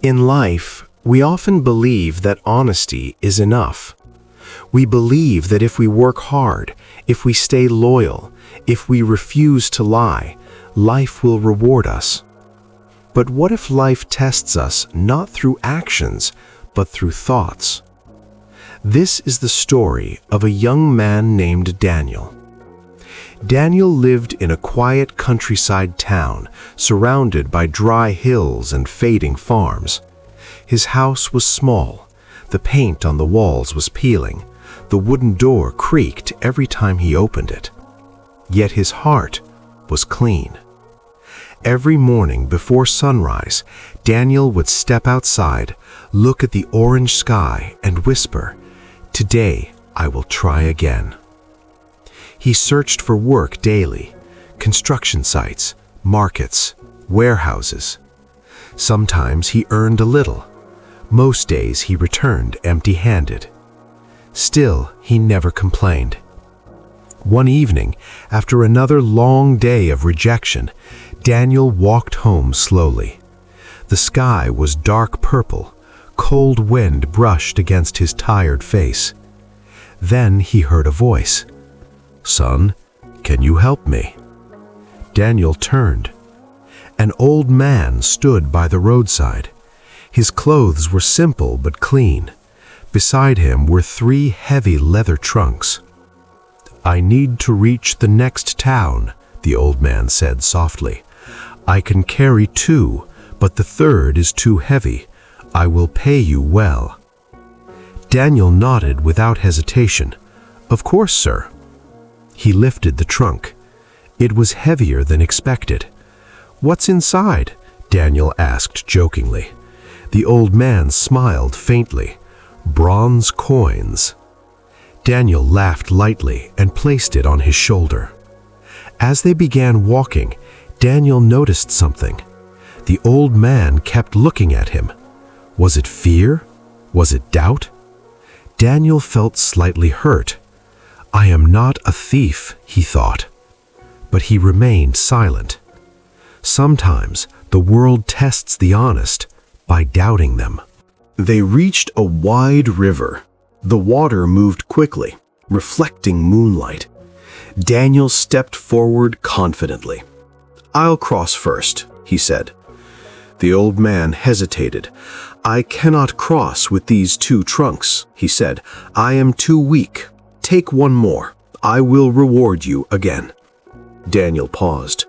In life, we often believe that honesty is enough. We believe that if we work hard, if we stay loyal, if we refuse to lie, life will reward us. But what if life tests us not through actions, but through thoughts? This is the story of a young man named Daniel. Daniel lived in a quiet countryside town surrounded by dry hills and fading farms. His house was small. The paint on the walls was peeling. The wooden door creaked every time he opened it. Yet his heart was clean. Every morning before sunrise, Daniel would step outside, look at the orange sky, and whisper, "Today I will try again." He searched for work daily, construction sites, markets, warehouses. Sometimes he earned a little. Most days he returned empty-handed. Still, he never complained. One evening, after another long day of rejection, Daniel walked home slowly. The sky was dark purple. Cold wind brushed against his tired face. Then he heard a voice. "Son, can you help me?" Daniel turned. An old man stood by the roadside. His clothes were simple but clean. Beside him were 3 heavy leather trunks. "I need to reach the next town," the old man said softly. "I can carry 2, but the 3rd is too heavy. I will pay you well." Daniel nodded without hesitation. "Of course, sir." He lifted the trunk. It was heavier than expected. "What's inside?" Daniel asked jokingly. The old man smiled faintly. "Bronze coins." Daniel laughed lightly and placed it on his shoulder. As they began walking, Daniel noticed something. The old man kept looking at him. Was it fear? Was it doubt? Daniel felt slightly hurt. "I am not a thief," he thought. But he remained silent. Sometimes the world tests the honest by doubting them. They reached a wide river. The water moved quickly, reflecting moonlight. Daniel stepped forward confidently. "I'll cross first," he said. The old man hesitated. "I cannot cross with these 2 trunks," he said. "I am too weak. Take 1 more. I will reward you again." Daniel paused.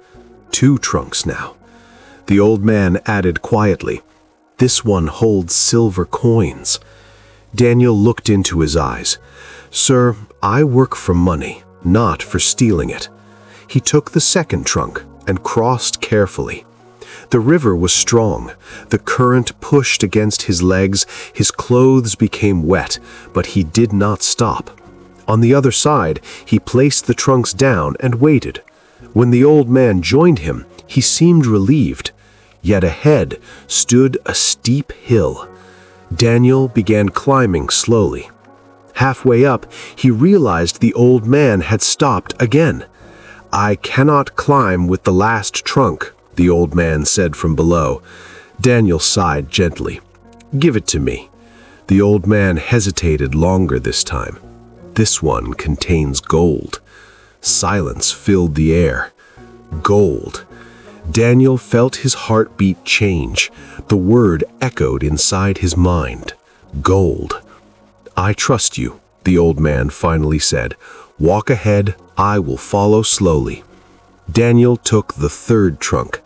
2 trunks now. The old man added quietly, "This one holds silver coins." Daniel looked into his eyes. "Sir, I work for money, not for stealing it." He took the 2nd trunk and crossed carefully. The river was strong. The current pushed against his legs. His clothes became wet, but he did not stop. On the other side, he placed the trunks down and waited. When the old man joined him, he seemed relieved. Yet ahead stood a steep hill. Daniel began climbing slowly. Halfway up, he realized the old man had stopped again. "I cannot climb with the last trunk," the old man said from below. Daniel sighed gently. "Give it to me." The old man hesitated longer this time. "This one contains gold." Silence filled the air. Gold. Daniel felt his heartbeat change. The word echoed inside his mind. Gold. "I trust you," the old man finally said. "Walk ahead, I will follow slowly." Daniel took the 3rd trunk.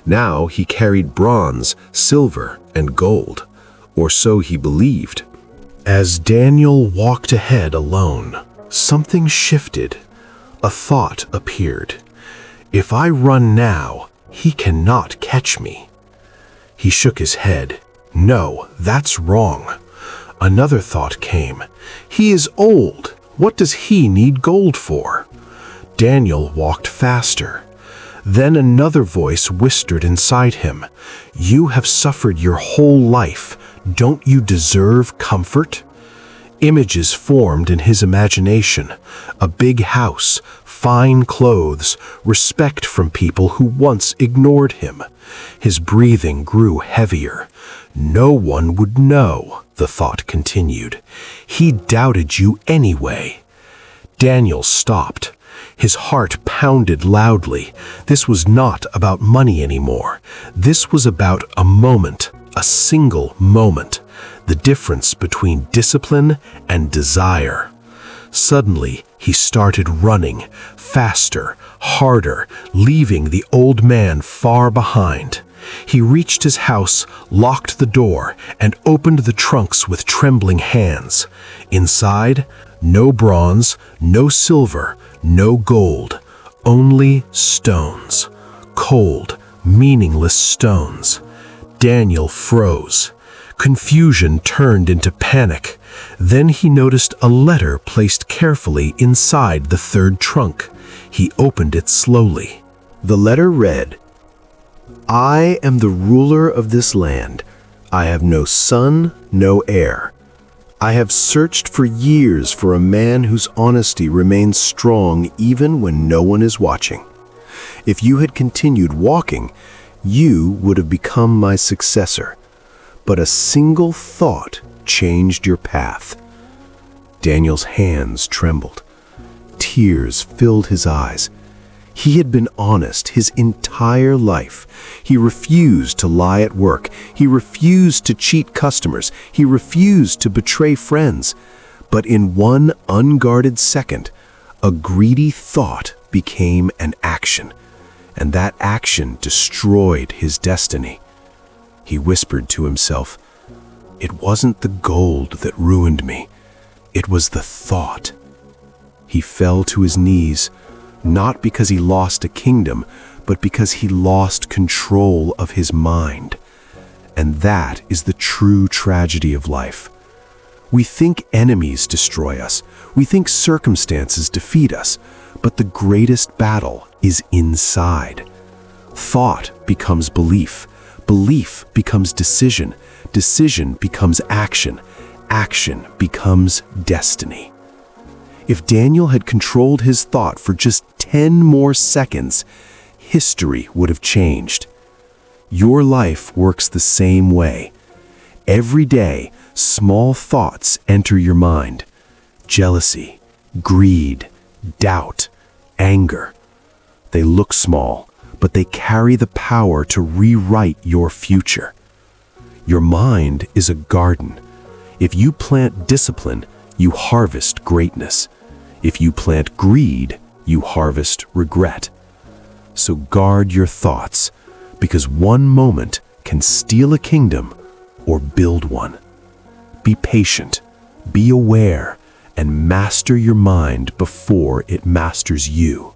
Now he carried bronze, silver, and gold. Or so he believed. As Daniel walked ahead alone, something shifted. A thought appeared. "If I run now, he cannot catch me." He shook his head. "No, that's wrong." Another thought came. "He is old. What does he need gold for?" Daniel walked faster. Then another voice whispered inside him, "You have suffered your whole life. Don't you deserve comfort?" Images formed in his imagination. A big house, fine clothes, respect from people who once ignored him. His breathing grew heavier. No one would know, the thought continued. He doubted you anyway. Daniel stopped. His heart pounded loudly. This was not about money anymore. This was about a moment, a single moment, the difference between discipline and desire. Suddenly, he started running, faster, harder, leaving the old man far behind. He reached his house, locked the door, and opened the trunks with trembling hands. Inside, no bronze, no silver, no gold, only stones. Cold, meaningless stones. Daniel froze. Confusion turned into panic. Then he noticed a letter placed carefully inside the third trunk. He opened it slowly. The letter read, "I am the ruler of this land. I have no son, no heir. I have searched for years for a man whose honesty remains strong even when no one is watching. If you had continued walking, you would have become my successor. But a single thought changed your path." Daniel's hands trembled. Tears filled his eyes. He had been honest his entire life. He refused to lie at work. He refused to cheat customers. He refused to betray friends. But in one unguarded second, a greedy thought became an action, and that action destroyed his destiny. He whispered to himself, "It wasn't the gold that ruined me. It was the thought." He fell to his knees, not because he lost a kingdom, but because he lost control of his mind. And that is the true tragedy of life. We think enemies destroy us. We think circumstances defeat us. But the greatest battle is inside. Thought becomes belief. Belief becomes decision. Decision becomes action. Action becomes destiny. If Daniel had controlled his thought for just 10 more seconds, history would have changed. Your life works the same way. Every day, small thoughts enter your mind. Jealousy, greed, doubt, anger. They look small, but they carry the power to rewrite your future. Your mind is a garden. If you plant discipline, you harvest greatness. If you plant greed, you harvest regret. So guard your thoughts, because one moment can steal a kingdom or build one. Be patient, be aware, and master your mind before it masters you.